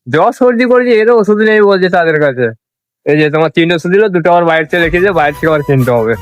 জ্বর সর্দি করেছে, এরও ওষুধ নেই বলছে তাদের কাছে। এই যে তোমার 3 ওষুধ দিল, 2টো আবার বাইরে থেকে রেখেছে, বাইরে থেকে আবার কিনতে হবে।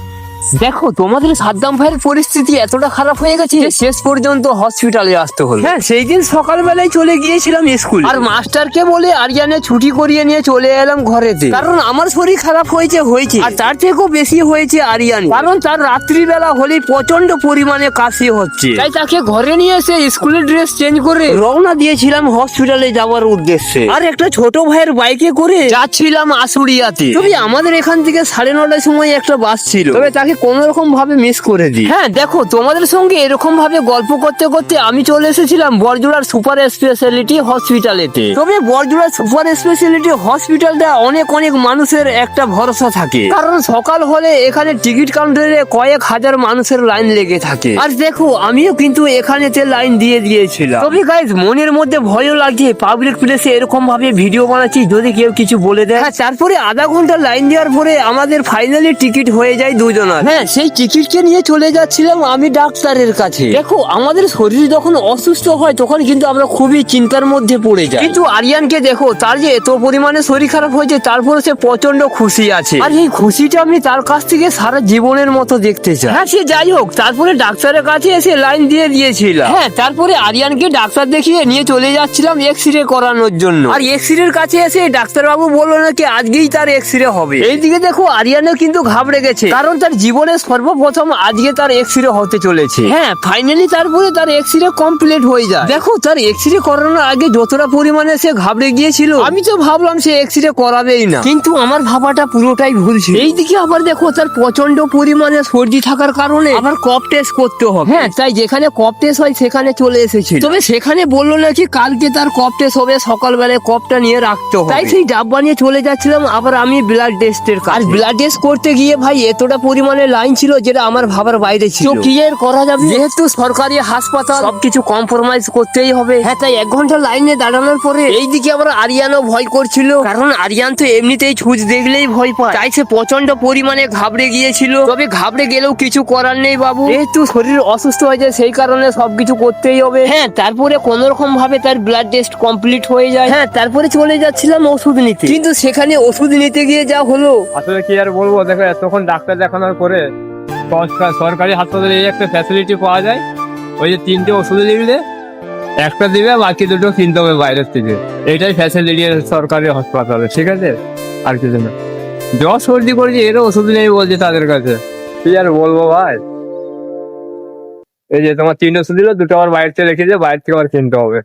দেখো তোমাদের সাদ্দাম ভাইয়ের পরিস্থিতি এতটা খারাপ হয়ে গেছে যে শেষ পর্যন্ত হসপিটালে আসতে হলো। হ্যাঁ, সেই দিন সকালবেলায় চলে গিয়েছিলাম স্কুল, আর মাস্টারকে বলে আরিয়ানে ছুটি করিয়ে নিয়ে চলে এলাম ঘরেতে, কারণ আমার শরীর খারাপ হয়েছে, আর তার থেকেও বেশি হয়েছে আরিয়ান, কারণ তার রাত্রিবেলা হলে প্রচন্ড পরিমাণে কাশি হচ্ছে। তাই তাকে ঘরে নিয়ে এসে স্কুলের ড্রেস চেঞ্জ করে রওনা দিয়েছিলাম হসপিটালে যাওয়ার উদ্দেশ্যে, আর একটা ছোট ভাইয়ের বাইকে করে যাচ্ছিলাম আশুলিয়াতে। তবে আমাদের এখান থেকে 9:30টার সময় একটা বাস ছিল, তবে তাকে কোন রকম ভাবে মিস করে দিই। হ্যাঁ দেখো, তোমাদের সঙ্গে এরকম ভাবে গল্প করতে করতে আমি চলে এসেছিলাম বড়জোড়ার সুপার স্পেশালিটি হসপিটালেতে। তবে বড়জোড়ার সুপার স্পেশালিটি হসপিটালটা অনেক মানুষের একটা ভরসা থাকে, কারণ সকাল হলে এখানে টিকিট কাউন্টারে কয়েক হাজার মানুষের লাইন লেগে থাকে। আর দেখো, আমিও কিন্তু এখানেতে লাইন দিয়ে দিয়েছিলাম। তবে গাইজ, মনের মধ্যে ভয়ও লাগে, পাবলিক প্লেসে এরকম ভাবে ভিডিও বানাচ্ছি, যদি কেউ কিছু বলে দেয়। তারপরে আধা ঘন্টা লাইন দেওয়ার পরে আমাদের ফাইনালি টিকিট হয়ে যায় দুজনের। হ্যাঁ, সেই টিকিটকে নিয়ে চলে যাচ্ছিলাম আমি ডাক্তারের কাছে। দেখো, আমাদের শরীর যখন অসুস্থ হয় তখন কিন্তু আমরা খুবই চিন্তার মধ্যে পড়ে যাই, কিন্তু আরিয়ানকে দেখো, তার যে এত পরিমাণে শরীর খারাপ হয়েছে তারপরে সে প্রচন্ড খুশি আছে, আর এই খুশিটা আমি তার কাছ থেকে সারা জীবনের মতো দেখতে চাই। হ্যাঁ, সে যাই হোক, তারপরে ডাক্তারের কাছে এসে লাইন দিয়ে দিয়েছিলাম। হ্যাঁ, তারপরে আরিয়ানকে ডাক্তার দেখিয়ে নিয়ে চলে যাচ্ছিলাম এক্সরে করানোর জন্য, আর এক্সরের কাছে এসে ডাক্তারবাবু বললো নাকি আজকেই তার এক্সরে হবে। এইদিকে দেখো, আরিয়ানও কিন্তু ঘাবড়ে গেছে, কারণ তার জীবনে সর্বপ্রথম আজকে তার এক্সরে হতে চলেছে। হ্যাঁ, ফাইনালি তারপরে তার এক্সরে কমপ্লিট হয়ে যায়। দেখো, তার এক্সরে করানোর আগে যতটা পরিমাণে সে ঘাবড়ে গিয়েছিল, আমি তো ভাবলাম সে এক্সরে করাবেই না, কিন্তু আমার ভাবাটা পুরোটাই ভুল ছিল। এইদিকে আবার দেখো, তার প্রচন্ড পরিমাণে সর্দি থাকার কারণে আবার কফ টেস্ট করতে হবে। হ্যাঁ, তাই যেখানে কফ টেস্ট হয় সেখানে চলে এসেছিল, তবে সেখানে বললো নাকি কালকে তার কফ টেস্ট হবে, সকালবেলায় কফটা নিয়ে রাখতে হবে। তাই সেই ডাব্বা নিয়ে চলে যাচ্ছিলাম আবার আমি ব্লাড টেস্টের কাছে। আর ব্লাড টেস্ট করতে গিয়ে ভাই এতটা পরিমাণে লাইন ছিল যেটা আমার ভাবার বাইরে ছিল। তো কি এর করা যাবে, যেহেতু সরকারি হাসপাতাল, সবকিছু কম্প্রোমাইজ করতেই হবে। হ্যাঁ, তাই 1 ঘন্টা লাইনে দাঁড়ানোর পরে এইদিকে আবার আরিয়ানও ভয় করছিল, কারণ আরিয়ান তো এমনিতেই ছুঁচ দেখলেই ভয় পায়, তাই সে প্রচন্ড পরিমাণে ঘাবড়ে গিয়েছিল। তবে ঘাবড়ে গেলেও কিছু করার নেই বাবু, যেহেতু শরীর অসুস্থ হয়েছে সেই কারণে সবকিছু করতেই হবে। হ্যাঁ, তারপরে কোন রকম ভাবে তার ব্লাড টেস্ট কমপ্লিট হয়ে যায়। হ্যাঁ, তারপরে চলে যাচ্ছিলাম ওষুধ নিতে, কিন্তু সেখানে ওষুধ নিতে গিয়ে যা হলো, আসলে কি আর বলবো, দেখো এতক্ষণ ডাক্তার দেখানোর পরে সরকারি হাসপাতালে এই একটা ফ্যাসিলিটি পাওয়া যায়, ওই যে 3টে ওষুধ দিলে একটা দিবে, বাকি 2টো কিনতে হবে বাইরের থেকে। এইটাই ফ্যাসিলিটি সরকারি হাসপাতালে, ঠিক আছে, আর কিছু না। জ্বর সর্দি করেছে, এরও ওষুধ নেই বলছে তাদের কাছে, কি আর বলবো ভাই। এই যে তোমার 3 ওষুধ দিল, 2টো আবার বাইরে থেকে রেখেছে, বাইরে থেকে আবার কিনতে হবে।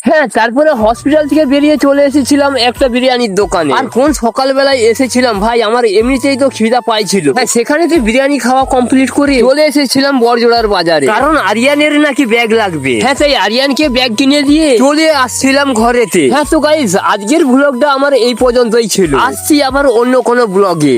হ্যাঁ, তারপরে হসপিটাল থেকে বেরিয়ে চলে এসেছিলাম একটা বিরিয়ানির দোকানে। আর কোন সকালবেলায় এসেছিলাম ভাই, আমার এমনিতেই তো খিদা পাইছিল। হ্যাঁ, সেখানে তো বিরিয়ানি খাওয়া কমপ্লিট করে চলে এসেছিলাম বড়জোড়ার বাজারে, কারণ আরিয়ানের নাকি ব্যাগ লাগবে। হ্যাঁ, তাই আরিয়ানকে ব্যাগ কিনে দিয়ে চলে আসছিলাম ঘরেতে। হ্যাঁ, তো গাইজ, আজকের ব্লগটা আমার এই পর্যন্তই ছিল, আসছি আবার অন্য কোনো ব্লগে।